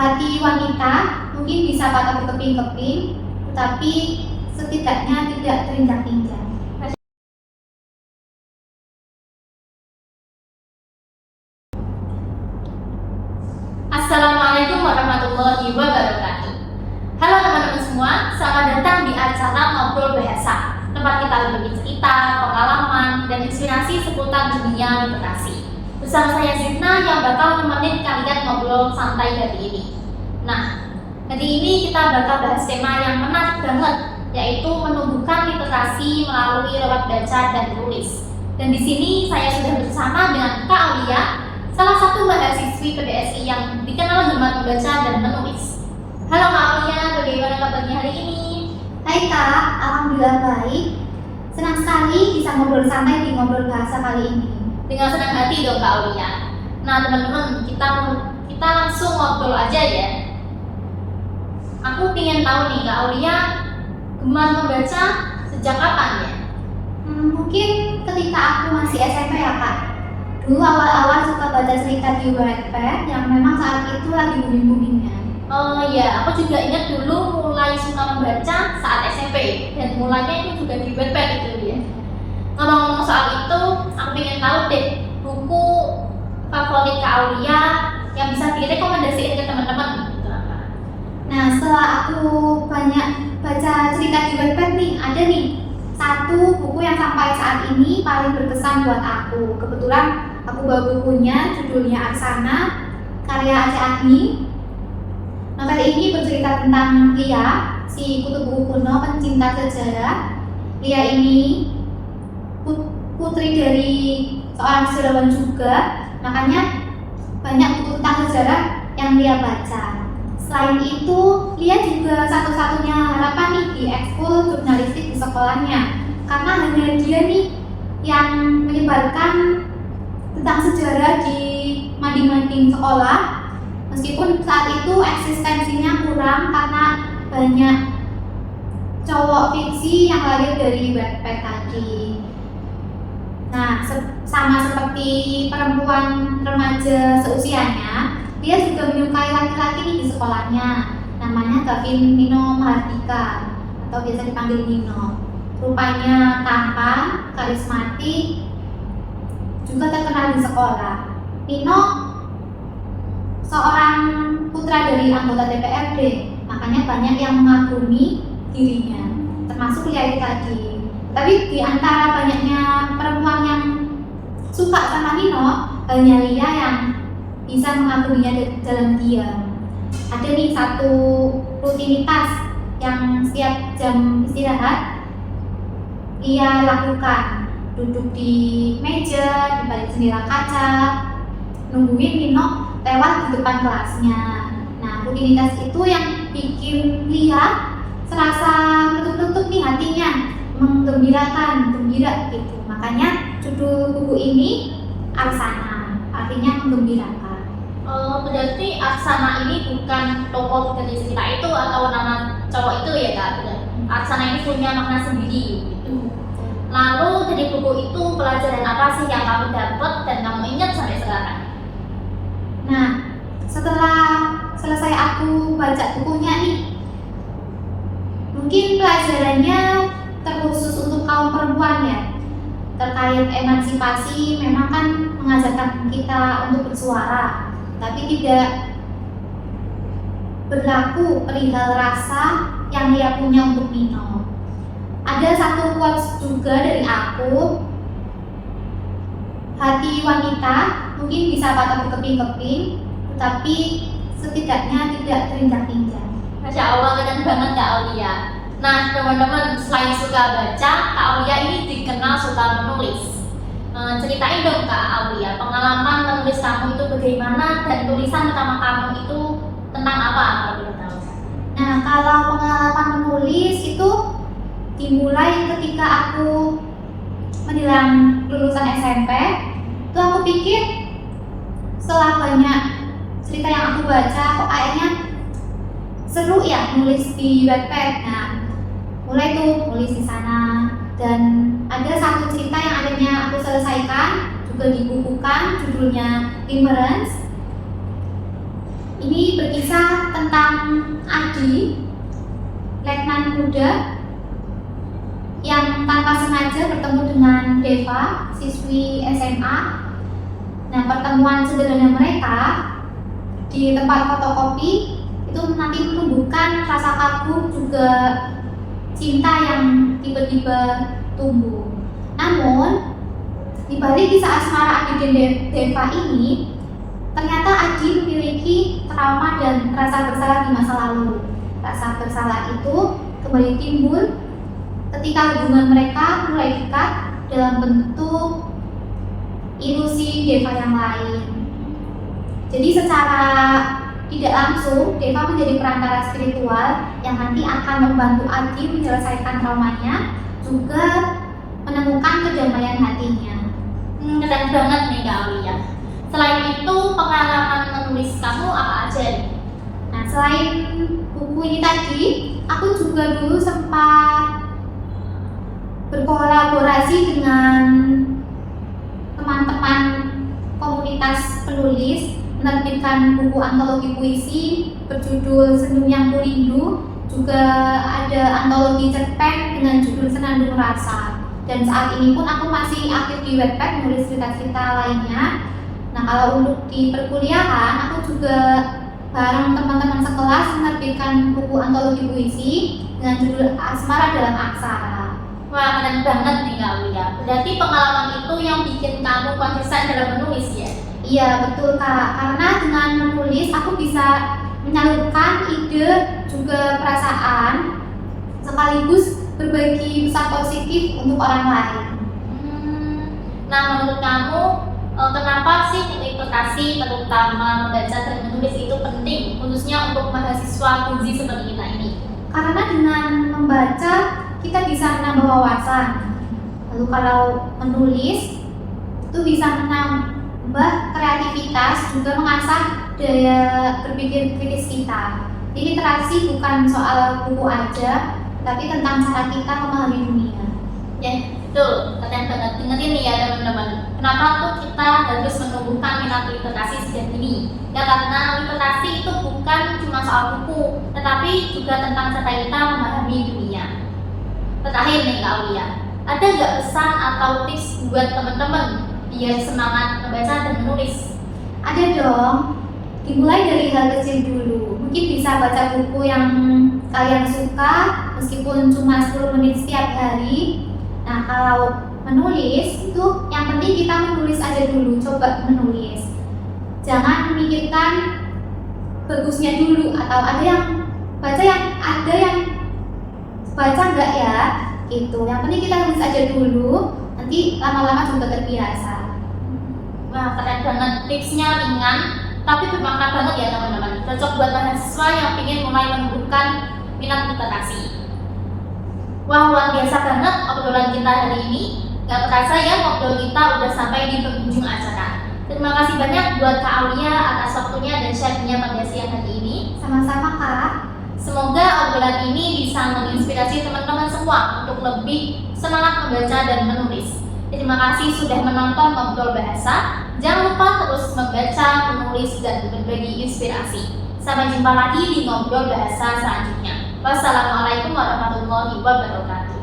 Hati wanita mungkin bisa patah berkeping-keping, tetapi setidaknya tidak terinjak-injak. Assalamualaikum warahmatullahi wabarakatuh. Halo teman-teman semua, selamat datang di acara Ngobrol Bahasa, tempat kita berbagi cerita, pengalaman, dan inspirasi seputar dunia literasi. Bersama saya Zidna yang bakal nemenin kalian ngobrol santai hari ini. Nah, hari ini kita bakal bahas tema yang menarik banget, yaitu menumbuhkan literasi melalui lewat baca dan tulis. Dan di sini saya sudah bersama dengan Kak Aulia, salah satu mahasiswi PDSI yang dikenal gemar membaca dan menulis. Halo Kak Aulia, bagaimana kabarnya hari ini? Hai Kak, alhamdulillah baik. Senang sekali bisa ngobrol santai di Ngobrol Bahasa kali ini. Dengan senang hati dong Kak Aulia. Nah teman-teman, kita langsung ngobrol aja ya. Aku ingin tahu nih Kak Aulia gemar membaca sejak kapan ya? Mungkin ketika aku masih SMP ya Kak. Dulu awal-awal suka baca cerita di Wattpad yang memang saat itu lagi booming-boomingnya. Oh iya, aku juga ingat dulu mulai suka membaca saat SMP dan mulainya itu juga di Wattpad itu ya. Ngomong-ngomong soal itu, aku ingin tahu deh buku favorit Kak Aulia yang bisa direkomendasiin ke teman-teman. Nah, setelah aku banyak baca cerita di Wattpad nih, ada nih satu buku yang sampai saat ini paling berkesan buat aku. Kebetulan aku bawa bukunya, judulnya Aksana, karya Aceh Agni. Novel ini bercerita tentang Lia, si kutu buku kuno pencinta sejarah. Lia ini putri dari seorang sejarawan juga, makanya banyak buku tentang sejarah yang Lia baca. Selain itu, Lia juga satu-satunya harapan nih di ekskul jurnalistik di sekolahnya, karena hanya dia nih yang menyebarkan tentang sejarah di mading-mading sekolah, meskipun saat itu eksistensinya kurang karena banyak cowok fiksi yang lahir dari Wattpad tadi. Nah, sama seperti perempuan remaja seusianya, dia juga menyukai laki-laki nih di sekolahnya. Namanya Gavin Nino Mahardika atau biasa dipanggil Nino. Rupanya tampan, karismatik, juga terkenal di sekolah. Nino seorang putra dari anggota DPRD, makanya banyak yang mengagumi dirinya, termasuk Lia tadi. Tapi di antara banyaknya perempuan yang suka sama Nino, hanya Lia yang bisa mengaguminya dalam diam. Ada nih satu rutinitas yang setiap jam istirahat ia lakukan, duduk di meja di balik jendela kaca, nungguin Nino lewat di depan kelasnya. Nah, rutinitas itu yang bikin Lia serasa menutup nih hatinya, menggembirakan, gembira gitu. Makanya judul buku ini Aksana, artinya menggembirakan. Berarti Aksana ini bukan tokoh dari cerita itu atau nama cowok itu ya Kak? Aksana ini punya makna sendiri gitu. Lalu dari buku itu pelajaran apa sih yang kamu dapat dan kamu ingat sampai sekarang? Nah, setelah selesai aku baca bukunya nih, mungkin pelajarannya terkhusus untuk kaum perempuan ya. Terkait emansipasi memang kan mengajarkan kita untuk bersuara, tapi tidak berlaku perihal rasa yang dia punya untuk Nino. Ada satu quotes juga dari aku, hati wanita mungkin bisa patah berkeping-keping, tetapi setidaknya tidak terinjak-injak. Masya Allah, keren banget Kak Aulia. Nah teman-teman, selain suka baca, Kak Aulia ini dikenal suka menulis. Ceritain dong Kak Aulia, pengalaman menulis kamu itu bagaimana dan tulisan pertama kamu itu tentang apa kalau boleh tahu? Nah, kalau pengalaman menulis itu dimulai ketika aku menjelang lulusan SMP. Itu aku pikir setelah banyak cerita yang aku baca, kok kayaknya seru ya nulis di Wattpad. Nah, mulai tuh nulis di sana, dan ada satu cerita yang akhirnya aku selesaikan, juga dibukukan, judulnya Limerence. Ini berkisah tentang Adi, letnan muda yang tanpa sengaja bertemu dengan Deva, siswi SMA. Nah, pertemuan sederhana mereka di tempat fotokopi itu nanti menumbuhkan rasa kagum juga cinta yang tiba-tiba tumbuh. Namun, di balik kisah asmara Adi dan Deva ini, ternyata Adi memiliki trauma dan rasa bersalah di masa lalu. Rasa bersalah itu kembali timbul ketika hubungan mereka mulai dekat dalam bentuk ilusi Deva yang lain. Jadi secara tidak langsung, Deva menjadi perantara spiritual yang nanti akan membantu Adi menyelesaikan traumanya, juga menemukan kedamaian hatinya. Keren banget nih Kak Aulia. Selain itu, pengalaman menulis kamu apa aja nih? Nah, selain buku ini tadi, aku juga dulu sempat berkolaborasi dengan teman-teman komunitas penulis, menerbitkan buku antologi puisi berjudul Senyum Yang Kurindu, juga ada antologi cerpen dengan judul Senandung Rasa. Dan saat ini pun aku masih aktif di Wattpad menulis cerita-cerita lainnya. Nah, kalau untuk di perkuliahan, aku juga bareng teman-teman sekelas menerbitkan buku antologi puisi dengan judul Asmara Dalam Aksara. Wah, keren banget nih Kak Aulia. Berarti pengalaman itu yang bikin kamu konsisten dalam menulis ya? Iya, betul Kak. Karena dengan menulis aku bisa menyalurkan ide juga perasaan, sekaligus berbagi pesan positif untuk orang lain. Nah, menurut kamu kenapa sih literasi, terutama membaca dan menulis itu penting, khususnya untuk mahasiswa uji seperti kita ini? Karena dengan membaca kita bisa menambah wawasan. Lalu kalau menulis itu bisa menambah kreativitas, juga mengasah daya berpikir kritis kita. Jadi literasi bukan soal buku aja, tapi tentang cara kita memahami dunia. Ya, betul. Keren banget. Dengerin nih ya teman-teman. Kenapa tuh kita harus menumbuhkan minat literasi sejak ini? Ya karena literasi itu bukan cuma soal buku, tetapi juga tentang cara kita memahami dunia. Terakhir nih Kak Aulia, ada nggak pesan atau tips buat teman-teman biar semangat membaca dan menulis? Ada dong. Dimulai dari hal kecil dulu. Mungkin bisa baca buku yang kalian suka, meskipun cuma 10 menit setiap hari. Nah, kalau menulis itu yang penting kita menulis aja dulu, coba menulis. Jangan memikirkan bagusnya dulu, atau ada yang baca enggak ya, gitu. Yang penting kita tulis aja dulu, nanti lama-lama juga terbiasa. Wah, keren banget. Tipsnya ringan tapi bermakna banget ya teman-teman. Cocok buat mahasiswa yang ingin mulai menumbuhkan minat literasi. Wah, luar biasa banget obrolan kita hari ini. Gak terasa ya ngobrol kita udah sampai di penghujung acara. Terima kasih banyak buat Kak Aulia atas waktunya dan sharingnya pada siang hari ini. Sama-sama Kak. Semoga obrolan ini bisa menginspirasi teman-teman semua untuk lebih semangat membaca dan menulis. Terima kasih sudah menonton Ngobrol Bahasa. Jangan lupa terus membaca, menulis, dan berbagi inspirasi. Sampai jumpa lagi di Ngobrol Bahasa selanjutnya. Wassalamualaikum warahmatullahi wabarakatuh.